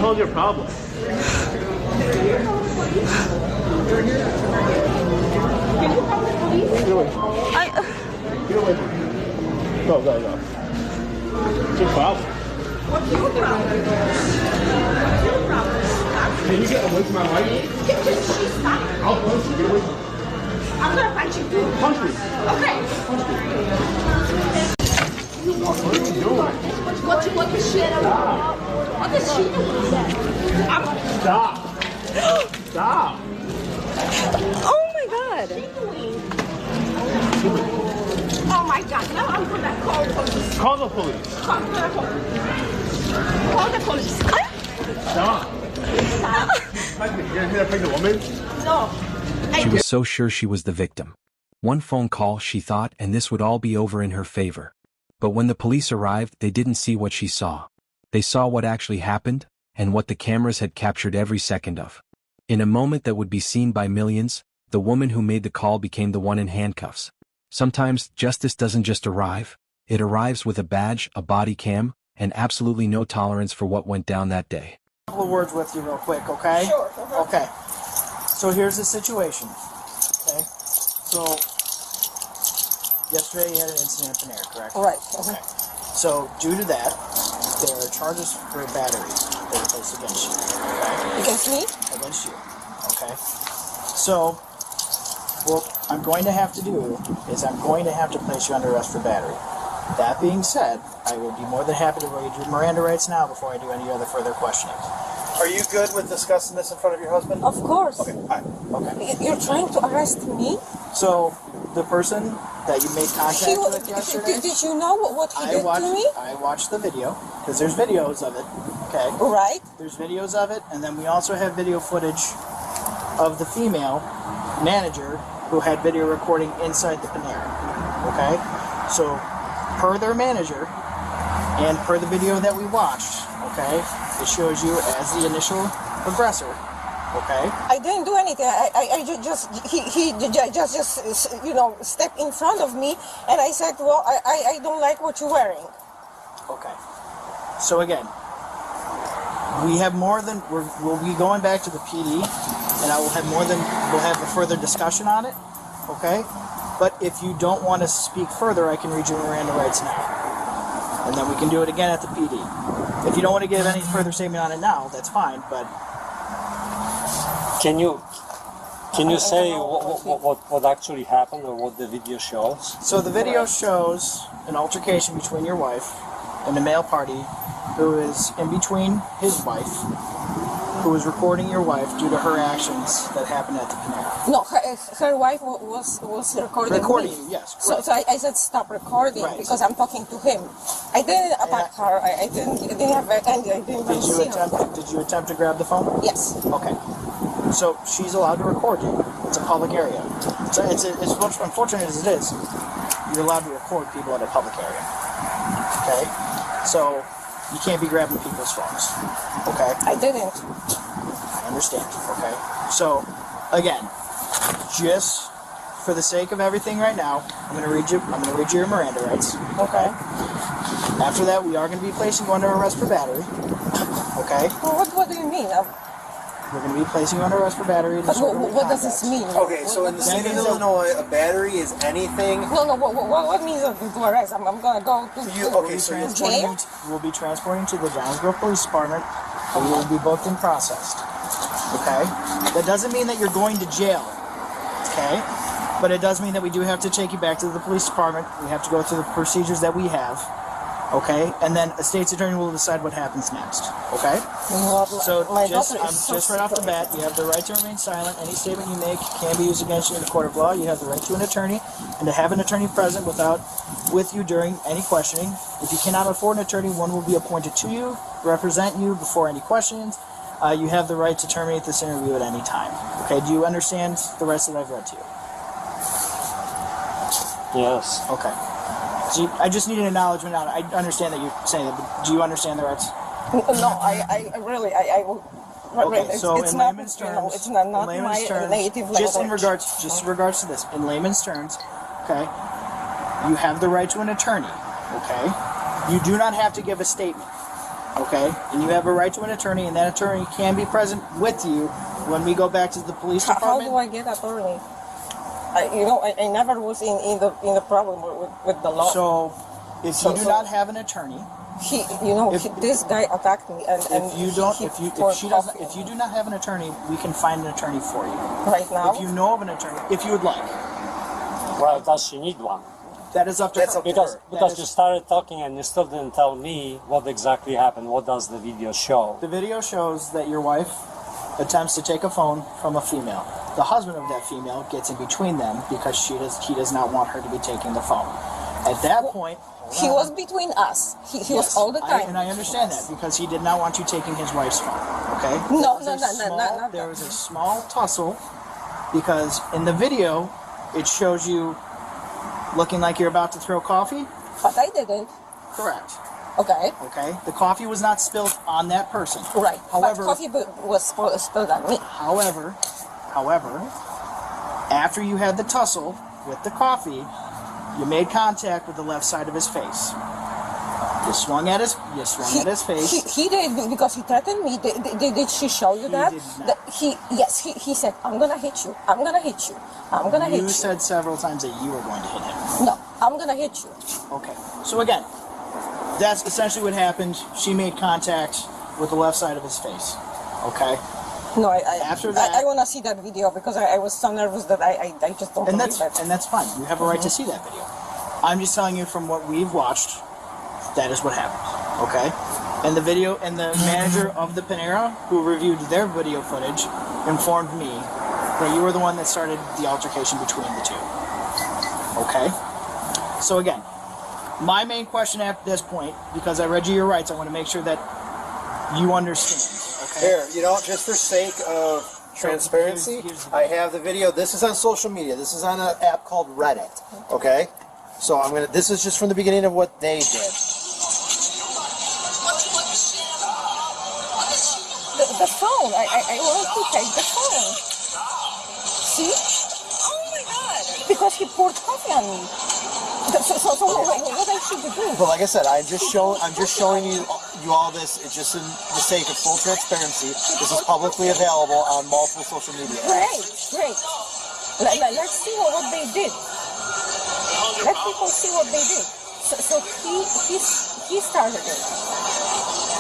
hell's your problem? Can you call the police? Get away. Get away. Go. What's your problem? What's your problem? What's your problem? Can you get away from my wife? Can she stop? I'll punch you. Get away. I'm gonna punch you too. Punch me. Okay. What are you doing? What is she doing? What is she doing? Stop. Stop. Oh my God. Oh my God. Now I'm gonna call the police. Call the police. Call the police. Stop. You're gonna hit that pregnant woman? No. She was so sure she was the victim. One phone call, she thought, and this would all be over in her favor. But when the police arrived, they didn't see what she saw. They saw what actually happened, and what the cameras had captured every second of. In a moment that would be seen by millions, the woman who made the call became the one in handcuffs. Sometimes, justice doesn't just arrive, it arrives with a badge, a body cam, and absolutely no tolerance for what went down that day. A couple of words with you real quick, okay? Sure. Okay. So here's the situation, okay? So, yesterday you had an incident in Panera, correct? Right. Okay. So, due to that, there are charges for battery that are placed against you, okay? Against me? Against you, okay? So, what I'm going to have to do is I'm going to have to place you under arrest for battery. That being said, I would be more than happy to read your Miranda rights now before I do any other further questioning. Are you good with discussing this in front of your husband? Of course. Okay, all right, okay. You're trying to arrest me? So, the person that you made contact with yesterday... Did you know what he did to me? I watched the video, because there's videos of it, okay? Right. There's videos of it, and then we also have video footage of the female manager who had video recording inside the Panera, okay? So, per their manager, and per the video that we watched, okay, it shows you as the initial aggressor, okay? I didn't do anything. I just stepped in front of me, and I said, well, I don't like what you're wearing. Okay. So again, we have more than, we'll be going back to the PD, and we'll have a further discussion on it, okay? But if you don't want to speak further, I can read your Miranda rights now. And then we can do it again at the PD. If you don't want to give any further statement on it now, that's fine, but... Can you say what actually happened or what the video shows? So the video shows an altercation between your wife and a male party who is in between his wife, who was recording your wife due to her actions that happened at the Panera. No, her wife was recording Recording me. you, yes. So I said stop recording because I'm talking to him. I didn't attack her. I didn't have any. I didn't even see her. Did you attempt to grab the phone? Yes. Okay. So she's allowed to record you. It's a public area. So it's unfortunate as it is, you're allowed to record people at a public area. Okay? So you can't be grabbing people's phones. Okay? I didn't. I understand. Okay? So again, just for the sake of everything right now, I'm gonna read you your Miranda rights. Okay? After that, we are gonna be placing you under arrest for battery. Okay? Well, what do you mean? We're going to be placing you under arrest for battery. What does this mean? Okay, so in the state of Illinois, a battery is anything... No, what means to arrest? I'm going to go to... We'll be transporting to the Downsboro Police Department, and we will be booked and processed. Okay? That doesn't mean that you're going to jail. Okay? But it does mean that we do have to take you back to the police department. We have to go through the procedures that we have. Okay, and then a state's attorney will decide what happens next. Okay, so just right off the bat, you have the right to remain silent. Any statement you make can be used against you in a court of law. You have the right to an attorney, and to have an attorney present with you during any questioning. If you cannot afford an attorney, one will be appointed to you, represent you before any questions. You have the right to terminate this interview at any time. Okay, do you understand the rights that I've read to you? Yes. Okay. So I just need an acknowledgement on it. I understand that you're saying it, but do you understand the rights? No, I really will. Okay, so it's in not, layman's terms, it's not my native language. Just in regards to this, in layman's terms, okay, you have the right to an attorney, okay? You do not have to give a statement, Okay? And you have a right to an attorney, and that attorney can be present with you when we go back to the police How department. do I get attorney? I never was in the problem with the law. So, if you do not have an attorney, This guy attacked me, and if you do not have an attorney, we can find an attorney for you. Right now? If you know of an attorney, if you would like. Well, does she need one? That is up to her. Because you started talking and you still didn't tell me what exactly happened. What does the video show? The video shows that your wife attempts to take a phone from a female. The husband of that female gets in between them because he does not want her to be taking the phone. At that point, he was between us. He was all the time. and I understand that because he did not want you taking his wife's phone. Okay? No. There was a small tussle because in the video it shows you looking like you're about to throw coffee. But I didn't. Correct. Okay. Okay. The coffee was not spilled on that person. Right. However, but coffee was spilled on me. However, after you had the tussle with the coffee, you made contact with the left side of his face. You swung at his face. He did because he threatened me. Did she show you that? He said, I'm gonna hit you. I'm gonna hit you. I'm gonna hit you. You said several times that you were going to hit him. No, I'm gonna hit you. Okay. So again, that's essentially what happened. She made contact with the left side of his face. Okay. No, After that, I want to see that video because I was so nervous that I just don't believe it. And that's fine. You have a right to see that video. I'm just telling you from what we've watched, that is what happened. Okay? And the video and the manager of the Panera who reviewed their video footage informed me that you were the one that started the altercation between the two. Okay? So again, my main question at this point, because I read you your rights, I want to make sure that you understand. Here, just for sake of transparency, I have the video. This is on social media. This is on an app called Reddit. Okay? So this is just from the beginning of what they did. The phone. I want to take the phone. See? Oh my God! Because he poured coffee on me. So what I should do? But like I said, I'm just showing you all this. It's just in the sake of full transparency. This is publicly available on multiple social media. Great. Let's see what they did. Let people see what they did. So he started it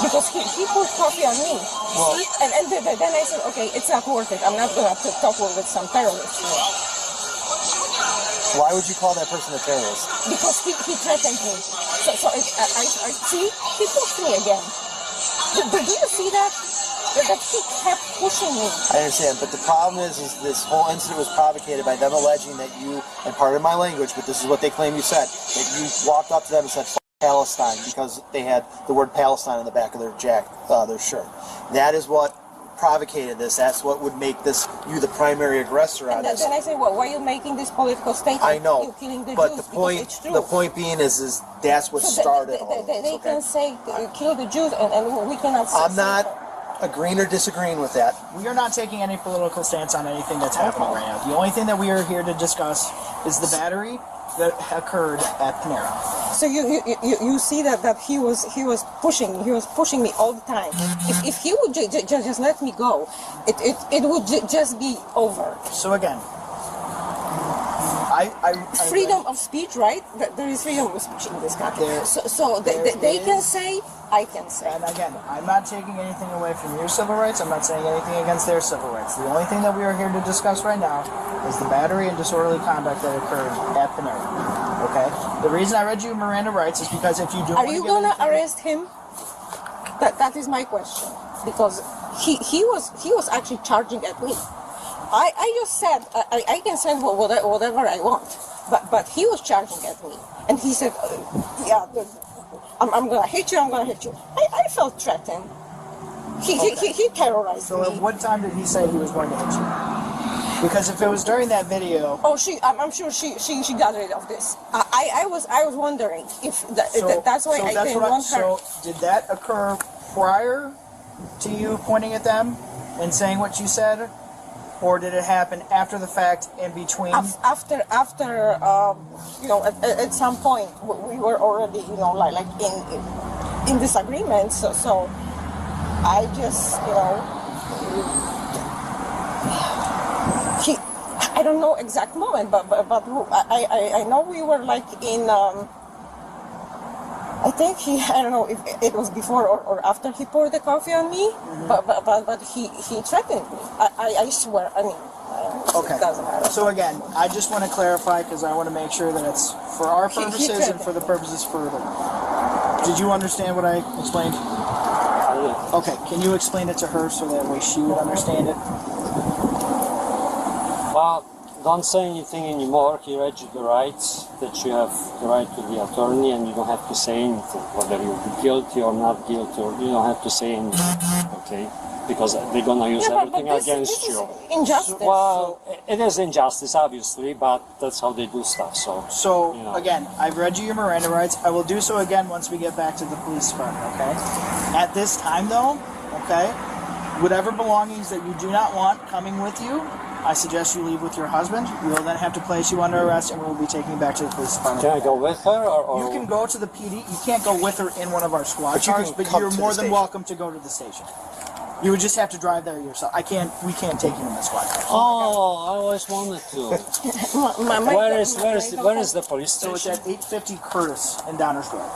because he poured coffee on me. Well, and then I said, okay, it's not worth it. I'm not gonna talk with some terrorists. why would you call that person a terrorist? Because he threatened me. So I see, he pushed me again. Did you see that? That he kept pushing me. I understand, but the problem is this whole incident was provocated by them alleging that you, and pardon my language, but this is what they claim you said, that you walked up to them and said, "F Palestine," because they had the word Palestine on the back of their their shirt. That is what provocated this. That's what would make you the primary aggressor on this. Then I say, well, why are you making this political statement? I know, You're killing the but Jews, the point being is that's what started all this. They can say kill the Jews, and we cannot. I'm not agreeing or disagreeing with that. We are not taking any political stance on anything that's happening right now. The only thing that we are here to discuss is the battery that occurred at Panera. So you see that he was pushing me all the time. If he would just let me go, it would just be over. So again, freedom of speech, right? There is freedom of speech in this country. So they can say, I can say. And again, I'm not taking anything away from your civil rights. I'm not saying anything against their civil rights. The only thing that we are here to discuss right now is the battery and disorderly conduct that occurred at Panera. Okay? The reason I read you Miranda rights is because if you do... Are you going to arrest him? That is my question. Because he was actually charging at me. I just said, I can say whatever I want. But he was charging at me. And he said, I'm going to hit you, I'm going to hit you. I felt threatened. He terrorized me. So at what time did he say he was going to hit you? Because if it was during that video... Oh, I'm sure she got rid of this. I was wondering if that's why I didn't want her. So did that occur prior to you pointing at them and saying what you said? Or did it happen after the fact, in between? After at some point we were already, like in disagreement. So I just, I don't know exact moment, but I know we were like in. I think I don't know if it was before or after he poured the coffee on me, but he threatened me. I swear. I mean. Okay. It doesn't matter. So again, I just want to clarify because I want to make sure that it's for our purposes and for the purposes further. Did you understand what I explained? Okay. Can you explain it to her so that way she would understand it? Well, don't say anything anymore. He read you the rights, that you have the right to the attorney and you don't have to say anything, whether you'll be guilty or not guilty, or you don't have to say anything, okay? Because they're gonna use everything against you. Injustice. Well, it is injustice, obviously, but that's how they do stuff. So, again, I've read you your Miranda rights. I will do so again once we get back to the police department, okay? At this time, though, okay, whatever belongings that you do not want coming with you, I suggest you leave with your husband. We will then have to place you under arrest, and we will be taking you back to the police department. Can I go with her, or you can go to the PD. You can't go with her in one of our squad cars, but you're more than welcome to go to the station. You would just have to drive there yourself. We can't take you in the squad car. Oh, I always wanted to. Where is the police So station? it's at 850 Curtis in Downers Grove.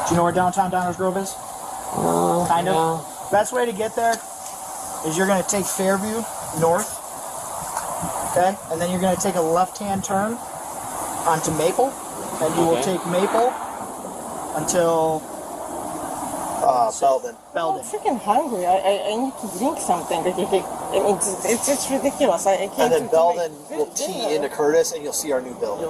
Do you know where downtown Downers Grove is? Kind of. Yeah. Best way to get there is you're going to take Fairview north, okay, and then you're going to take a left-hand turn onto Maple, and you will take Maple until Belden. I'm freaking hungry. I need to drink something. I mean, it's ridiculous. I can't. And then Belden will tee into Curtis, and you'll see our new building.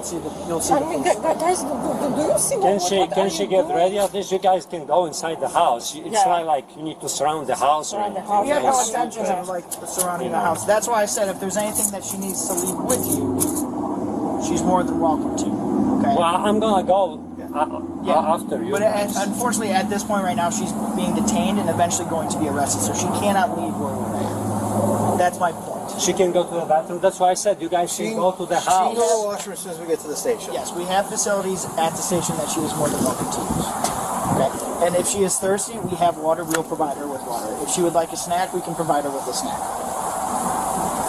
You'll see. I mean, guys, do you see what Can she get ready? At least you guys can go inside the house. It's not like you need to surround the house or anything. We have no intentions of like surrounding the house. That's why I said if there's anything that she needs to leave with you, she's more than welcome to. Okay. Well, I'm gonna go after you. But unfortunately, at this point right now, she's being detained and eventually going to be arrested, so she cannot leave where we're at. That's my point. She can go to the bathroom. That's why I said you guys can go to the She can house. go to the washroom as soon as we get to the station. Yes, we have facilities at the station that she is more than welcome to use. Okay. And if she is thirsty, we have water. We'll provide her with water. If she would like a snack, we can provide her with a snack.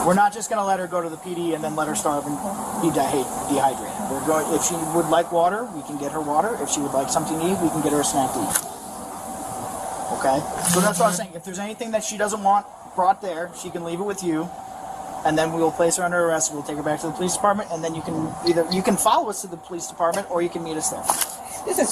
We're not just going to let her go to the PD and then let her starve and be dehydrated. If she would like water, we can get her water. If she would like something to eat, we can get her a snack to eat. Okay? So that's what I'm saying. If there's anything that she doesn't want brought there, she can leave it with you, and then we will place her under arrest. We'll take her back to the police department, and then you can follow us to the police department, or you can meet us there. This is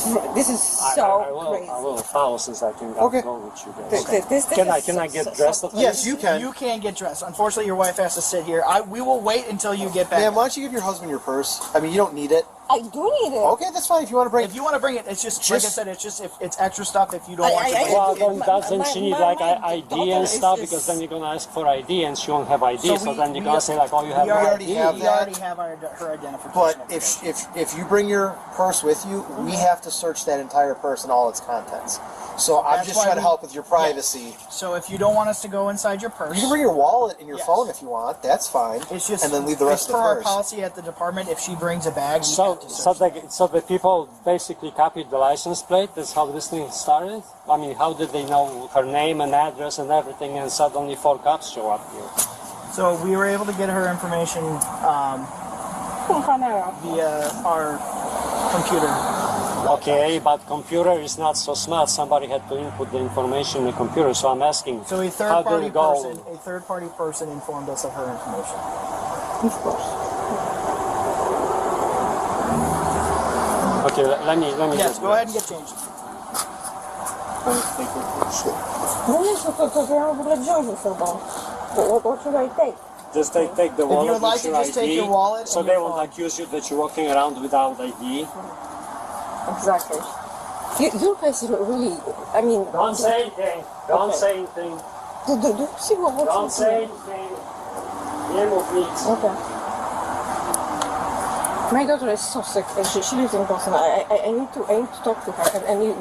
so crazy. I will follow since I can go with you guys. This Can I get dressed at least? Yes, you can. You can get dressed. Unfortunately, your wife has to sit here. We will wait until you get back. Man, why don't you give your husband your purse? I mean, you don't need it. I do need it. Okay, that's fine if you want to bring it. If you want to bring it, it's just like I said. It's just if it's extra stuff. If you don't want to bring Well, it. then doesn't she need like ID daughter and stuff? is- Because then you're gonna ask for ID and she won't have ID. So, then you're we- gonna say like, oh, you have we no already ID. have We that. already have her identification. But information. if you bring your purse with you, we have to search that entire purse and all its contents. So I'm That's just why trying to we- help with your privacy. So if you don't want us to go inside your purse, You can bring your wallet and your Yes. phone if you want. That's fine. it's just and then leave the rest it's of the per purse. our policy at the department. If she brings a bag, we So, have to search so the people basically copied the license plate. That's how this thing started. I mean, how did they know her name and address and everything? And suddenly 4 cops show up here. So we were able to get her information via our computer. Okay, but computer is not so smart. Somebody had to input the information in the computer. So I'm asking, So a how did it go? third party person informed us of her information. Of course. Okay, let me. Yes, get go ahead and get changed. No wiesz, to ja mam w ogóle wziąć ze sobą. What should I take? Just take the wallet you would like with to your just ID, take your wallet so and they your won't phone. accuse you that you're walking around without ID. Exactly. You guys really, I mean... Don't say anything. Don't Okay. say anything. Do you see what's Don't say anything. Nie mów nic. Okay. My daughter is so sick, and she lives in Boston. I need to talk to her, and you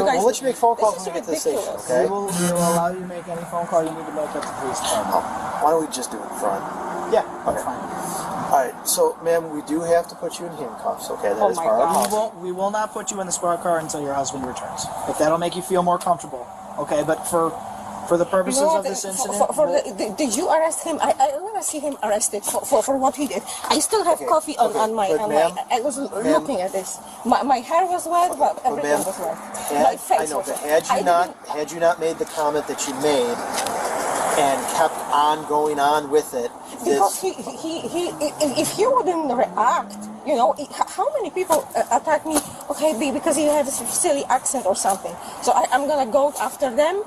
guys. We'll let you make phone calls this when we is get to the station, ridiculous. okay? We will allow you to make any phone call you need to make at the police department. Why don't we just do it in front? Yeah, that's fine. All right, so ma'am, we do have to put you in handcuffs, okay? That Oh is my part of God. the policy. We will not put you in the squad car until your husband returns. If that'll make you feel more comfortable, okay? But for the purposes You know of what, this incident, did you arrest him? I want to see him arrested for what he did. I still have Okay, coffee on, okay, on my, but on ma'am, I was looking at this. My hair was wet, but everything ma'am, was wet. My face I know, was but wet. had you not made the comment that you made and kept on going on with it, Because if he wouldn't react, you know, how many people attack me, okay, because you have a silly accent or something. So I'm gonna go after them.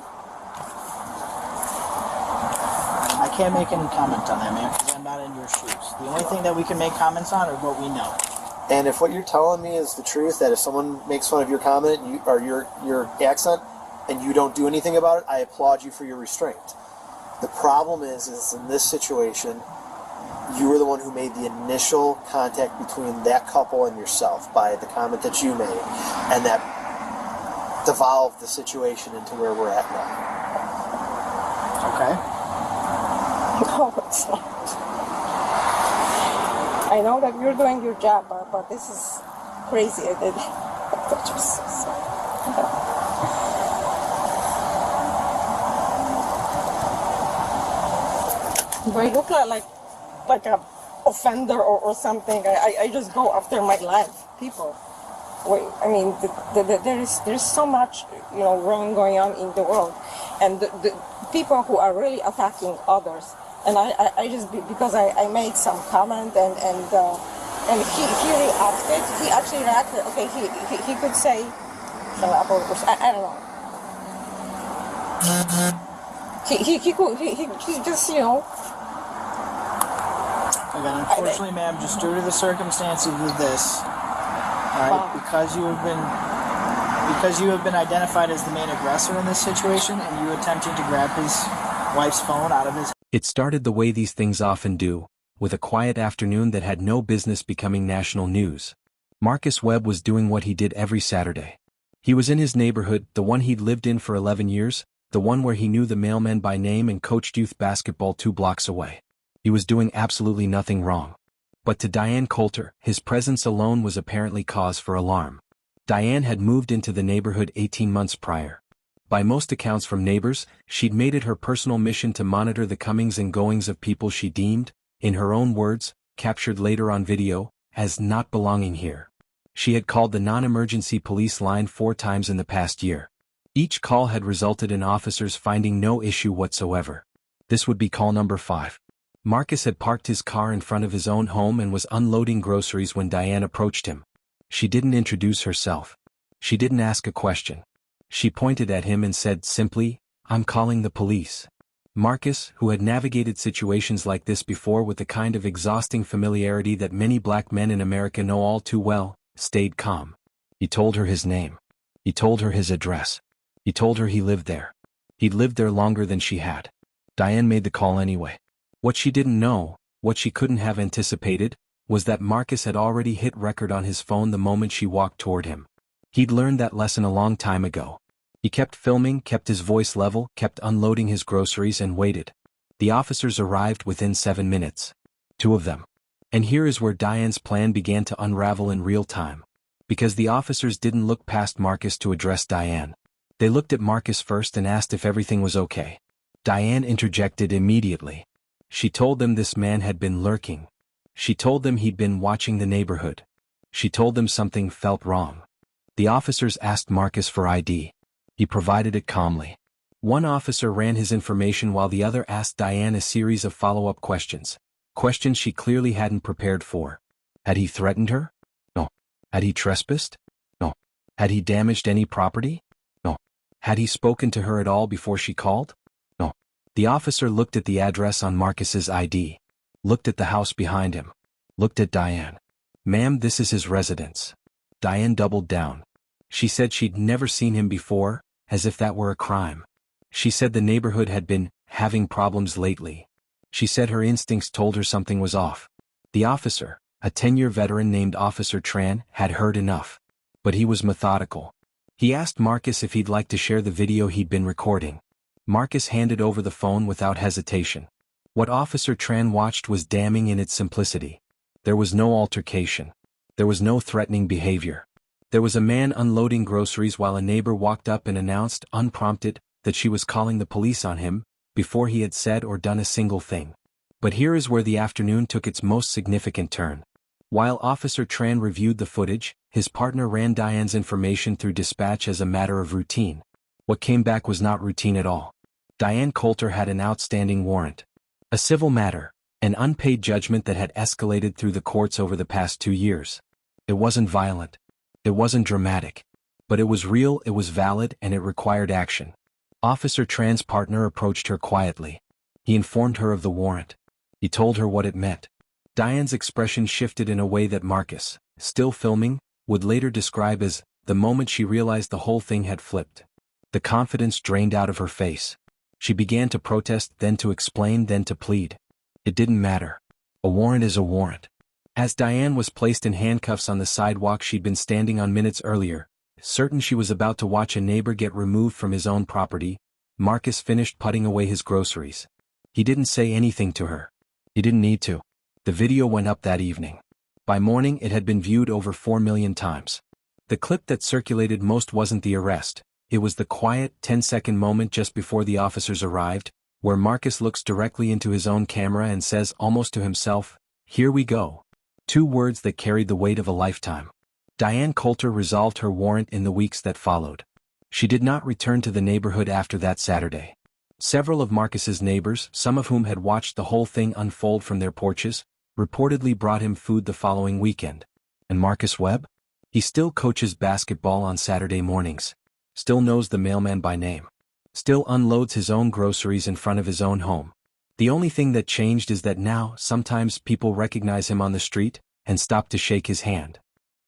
I can't make any comment on that, man, because I'm not in your shoes. The only thing that we can make comments on are what we know. and if what you're telling me is the truth, that if someone makes fun of your comment or your accent and you don't do anything about it, I applaud you for your restraint. The problem is in this situation, you were the one who made the initial contact between that couple and yourself by the comment that you made, and that devolved the situation into where we're at now. Okay? No, it's not. I know that you're doing your job, but this is crazy. I did. That was so sad. Do I look like a offender or something? I just go after my life, people. Wait, I mean, there's so much, you know, wrong going on in the world, and the people who are really attacking others. And I just because I made some comment and he reacted. He actually reacted. Okay, he could say, I don't know. He just, you know. Again, unfortunately, ma'am, just due to the circumstances of this, all right, because you have been identified as the main aggressor in this situation, and you attempting to grab his wife's phone out of his. It started the way these things often do, with a quiet afternoon that had no business becoming national news. Marcus Webb was doing what he did every Saturday. He was in his neighborhood, the one he'd lived in for 11 years, the one where he knew the mailman by name and coached youth basketball 2 blocks away. He was doing absolutely nothing wrong. But to Diane Coulter, his presence alone was apparently cause for alarm. Diane had moved into the neighborhood 18 months prior. By most accounts from neighbors, she'd made it her personal mission to monitor the comings and goings of people she deemed, in her own words, captured later on video, as not belonging here. She had called the non-emergency police line 4 times in the past year. Each call had resulted in officers finding no issue whatsoever. This would be call number 5. Marcus had parked his car in front of his own home and was unloading groceries when Diane approached him. She didn't introduce herself. She didn't ask a question. She pointed at him and said simply, "I'm calling the police." Marcus, who had navigated situations like this before with the kind of exhausting familiarity that many black men in America know all too well, stayed calm. He told her his name. He told her his address. He told her he lived there. He'd lived there longer than she had. Diane made the call anyway. What she didn't know, what she couldn't have anticipated, was that Marcus had already hit record on his phone the moment she walked toward him. He'd learned that lesson a long time ago. He kept filming, kept his voice level, kept unloading his groceries and waited. The officers arrived within 7 minutes. 2 of them. And here is where Diane's plan began to unravel in real time. Because the officers didn't look past Marcus to address Diane. They looked at Marcus first and asked if everything was okay. Diane interjected immediately. She told them this man had been lurking. She told them he'd been watching the neighborhood. She told them something felt wrong. The officers asked Marcus for ID. He provided it calmly. One officer ran his information while the other asked Diane a series of follow-up questions. Questions she clearly hadn't prepared for. Had he threatened her? No. Had he trespassed? No. Had he damaged any property? No. Had he spoken to her at all before she called? No. The officer looked at the address on Marcus's ID. Looked at the house behind him. Looked at Diane. "Ma'am, this is his residence." Diane doubled down. She said she'd never seen him before, as if that were a crime. She said the neighborhood had been having problems lately. She said her instincts told her something was off. The officer, a 10-year veteran named Officer Tran, had heard enough. But he was methodical. He asked Marcus if he'd like to share the video he'd been recording. Marcus handed over the phone without hesitation. What Officer Tran watched was damning in its simplicity. There was no altercation. There was no threatening behavior. There was a man unloading groceries while a neighbor walked up and announced, unprompted, that she was calling the police on him, before he had said or done a single thing. But here is where the afternoon took its most significant turn. While Officer Tran reviewed the footage, his partner ran Diane's information through dispatch as a matter of routine. What came back was not routine at all. Diane Coulter had an outstanding warrant. A civil matter, an unpaid judgment that had escalated through the courts over the past 2 years. It wasn't violent. It wasn't dramatic. But it was real, it was valid, and it required action. Officer Tran's partner approached her quietly. He informed her of the warrant. He told her what it meant. Diane's expression shifted in a way that Marcus, still filming, would later describe as the moment she realized the whole thing had flipped. The confidence drained out of her face. She began to protest, then to explain, then to plead. It didn't matter. A warrant is a warrant. As Diane was placed in handcuffs on the sidewalk she'd been standing on minutes earlier, certain she was about to watch a neighbor get removed from his own property, Marcus finished putting away his groceries. He didn't say anything to her. He didn't need to. The video went up that evening. By morning it had been viewed over 4 million times. The clip that circulated most wasn't the arrest. It was the quiet, 10-second moment just before the officers arrived, where Marcus looks directly into his own camera and says almost to himself, "Here we go." 2 words that carried the weight of a lifetime. Diane Coulter resolved her warrant in the weeks that followed. She did not return to the neighborhood after that Saturday. Several of Marcus's neighbors, some of whom had watched the whole thing unfold from their porches, reportedly brought him food the following weekend. And Marcus Webb? He still coaches basketball on Saturday mornings. Still knows the mailman by name. Still unloads his own groceries in front of his own home. The only thing that changed is that now, sometimes people recognize him on the street, and stop to shake his hand.